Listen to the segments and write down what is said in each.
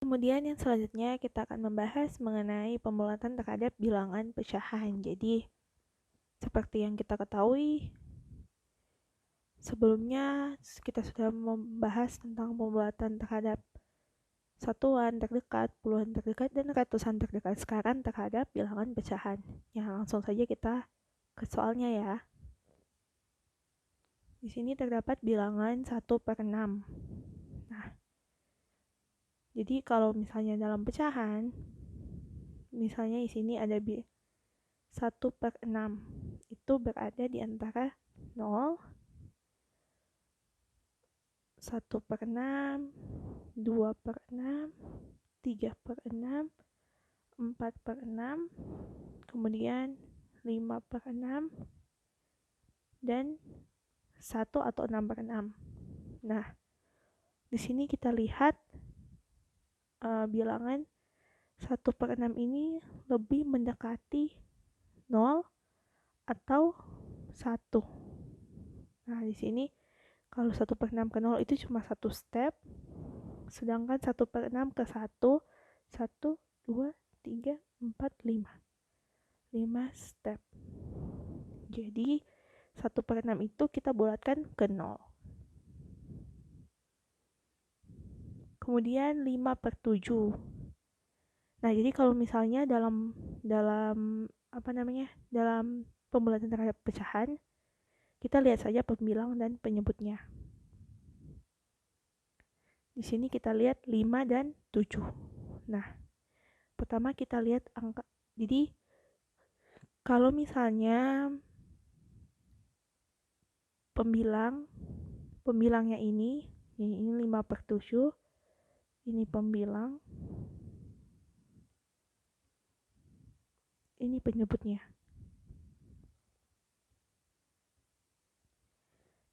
Kemudian yang selanjutnya kita akan membahas mengenai pembulatan terhadap bilangan pecahan. Jadi, seperti yang kita ketahui, sebelumnya kita sudah membahas tentang pembulatan terhadap satuan terdekat, puluhan terdekat, dan ratusan terdekat. Sekarang terhadap bilangan pecahan. Ya, langsung saja kita ke soalnya ya. Di sini terdapat bilangan 1/6. Nah, jadi kalau misalnya dalam pecahan, misalnya di sini ada 1/6. Itu berada di antara 0, 1/6, 2/6, 3/6, 4/6, kemudian 5/6, dan 1 atau 6/6. Nah, di sini kita lihat bilangan 1/6 ini lebih mendekati 0 atau 1. Nah, di sini kalau 1/6 ke 0 itu cuma satu step, sedangkan 1/6 ke 1, 1, 2, 3, 4, 5. 5 step. Jadi 1/6 itu kita bulatkan ke 0. Kemudian 5/7. Nah, jadi kalau misalnya dalam pembulatan terhadap pecahan, kita lihat saja pembilang dan penyebutnya. Di sini kita lihat 5 dan 7. Nah, pertama kita lihat angka. Jadi kalau misalnya pembilangnya ini 5/7, ini pembilang, ini penyebutnya.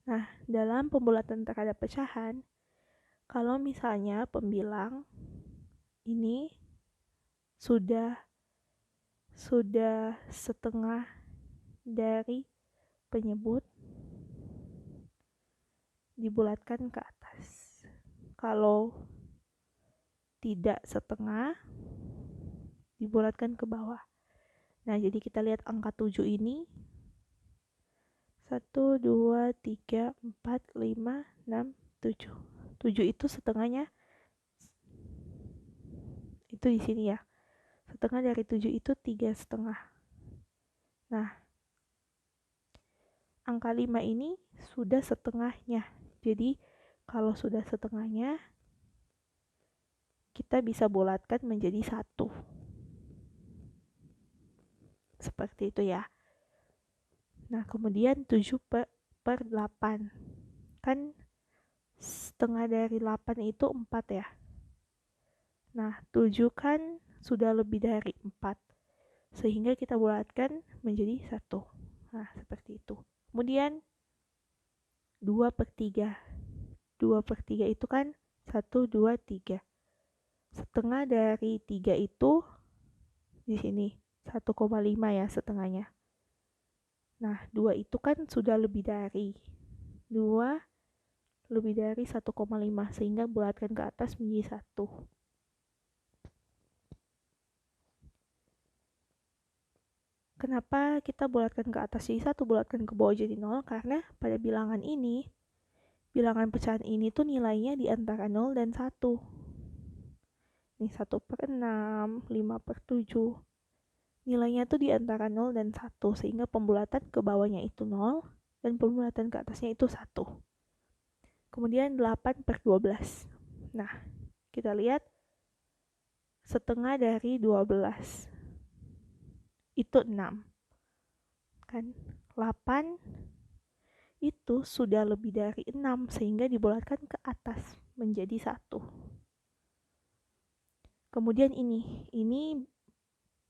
Nah, dalam pembulatan terhadap pecahan, kalau misalnya pembilang ini sudah setengah dari penyebut, dibulatkan ke atas. Kalau tidak setengah, dibulatkan ke bawah. Nah, jadi kita lihat angka 7 ini 1, 2, 3, 4, 5, 6, 7. 7 itu setengahnya itu di sini ya. Setengah dari 7 itu 3,5. Nah, angka 5 ini sudah setengahnya. Jadi, kalau sudah setengahnya, kita bisa bulatkan menjadi 1. Seperti itu ya. Nah, kemudian 7/8. Kan setengah dari 8 itu 4 ya. Nah, 7 kan sudah lebih dari 4. Sehingga kita bulatkan menjadi 1. Nah, seperti itu. Kemudian 2/3. 2/3 itu kan 1, 2, 3. Setengah dari 3 itu di sini 1,5 ya setengahnya. Nah, 2 itu kan sudah lebih dari 2 lebih dari 1,5 sehingga bulatkan ke atas menjadi 1. Kenapa kita bulatkan ke atas jadi 1, bulatkan ke bawah jadi 0? Karena pada bilangan ini, bilangan pecahan ini tuh nilainya di antara 0 dan 1. Ini 1/6, 5/7. Nilainya tuh di antara 0 dan 1, sehingga pembulatan ke bawahnya itu 0 dan pembulatan ke atasnya itu 1. Kemudian 8/12. Nah, kita lihat setengah dari 12 itu 6. Kan 8 itu sudah lebih dari 6 sehingga dibulatkan ke atas menjadi 1. Kemudian ini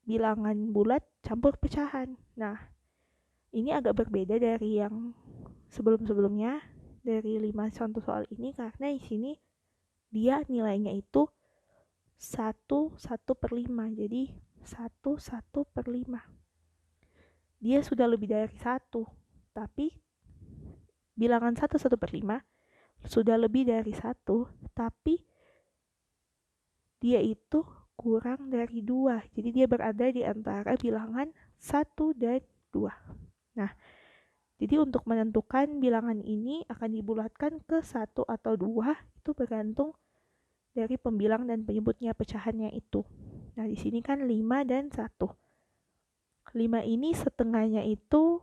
bilangan bulat campur pecahan. Nah, ini agak berbeda dari yang sebelum-sebelumnya, dari 5 contoh soal ini, karena di sini dia nilainya itu 1/5. Jadi 1/5. Dia sudah lebih dari 1, tapi bilangan 1/5 sudah lebih dari 1, tapi dia itu kurang dari 2. Jadi dia berada di antara bilangan 1 dan 2. Nah, jadi untuk menentukan bilangan ini akan dibulatkan ke 1 atau 2 itu bergantung dari pembilang dan penyebutnya pecahannya itu. Nah, di sini kan 5 dan 1. 5 ini setengahnya itu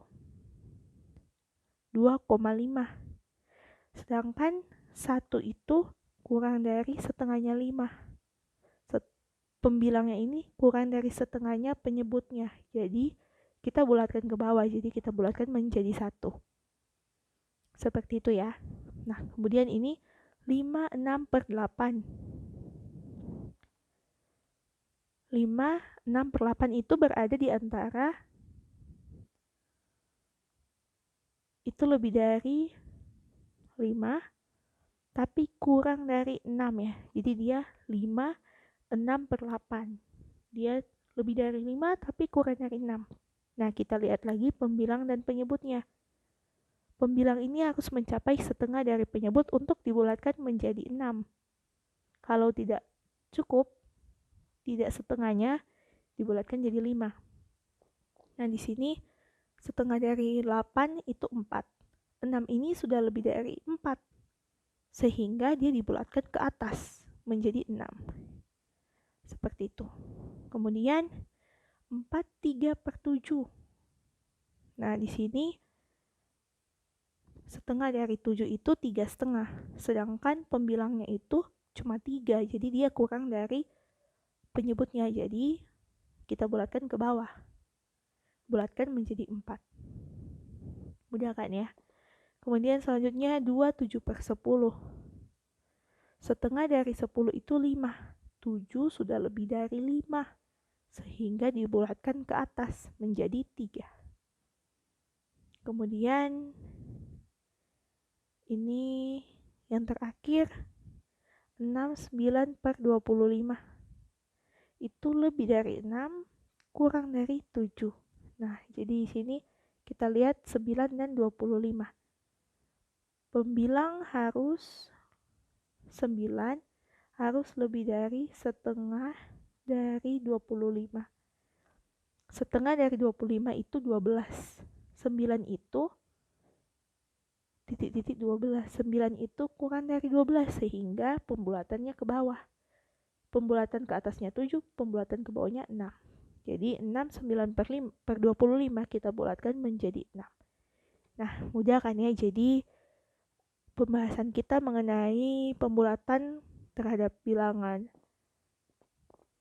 2,5. Sedangkan 1 itu kurang dari setengahnya 5. Pembilangnya ini kurang dari setengahnya penyebutnya. Jadi kita bulatkan ke bawah. Jadi kita bulatkan menjadi 1. Seperti itu ya. Nah, kemudian ini 5, 6 per 8. 5, 6 per 8 itu berada di antara itu lebih dari 5 tapi kurang dari 6 ya. Jadi dia 5, 6 per 8. Dia lebih dari 5 tapi kurang dari 6. Nah, kita lihat lagi pembilang dan penyebutnya. Pembilang ini harus mencapai setengah dari penyebut untuk dibulatkan menjadi 6. Kalau tidak cukup, tidak setengahnya, dibulatkan jadi 5. Nah, di sini setengah dari 8 itu 4. 6 ini sudah lebih dari 4. Sehingga dia dibulatkan ke atas menjadi 6. Seperti itu. Kemudian 4, 3 per 7. Nah, di sini setengah dari 7 itu 3,5. Sedangkan pembilangnya itu cuma 3. Jadi dia kurang dari penyebutnya. Jadi kita bulatkan ke bawah. Bulatkan menjadi 4. Mudah kan ya? Kemudian selanjutnya 2, 7 per 10. Setengah dari 10 itu 5. 7 sudah lebih dari 5. Sehingga dibulatkan ke atas menjadi 3. Kemudian ini yang terakhir 6, 9 per 25. Itu lebih dari 6 kurang dari 7. Nah, jadi di sini kita lihat 9 dan 25. Pembilang harus 9 harus lebih dari setengah dari 25. Setengah dari 25 itu 12. 9 itu titik-titik 12. 9 itu kurang dari 12 sehingga pembulatannya ke bawah. Pembulatan ke atasnya 7, pembulatan ke bawahnya 6. Jadi 6, 9 per 25 kita bulatkan menjadi 6. Nah, mudah kan ya? Jadi pembahasan kita mengenai pembulatan terhadap bilangan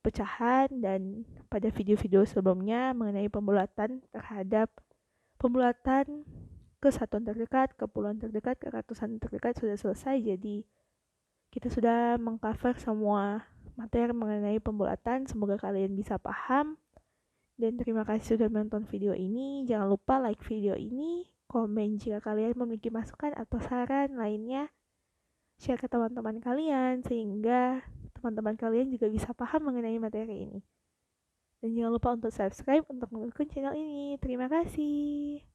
pecahan dan pada video-video sebelumnya mengenai pembulatan terhadap pembulatan ke satuan terdekat, ke puluhan terdekat, ke ratusan terdekat sudah selesai. Jadi kita sudah mengcover semua materi mengenai pembulatan. Semoga kalian bisa paham. Dan terima kasih sudah menonton video ini. Jangan lupa like video ini, komen jika kalian memiliki masukan atau saran lainnya, share ke teman-teman kalian sehingga teman-teman kalian juga bisa paham mengenai materi ini. Dan jangan lupa untuk subscribe untuk mendukung channel ini. Terima kasih.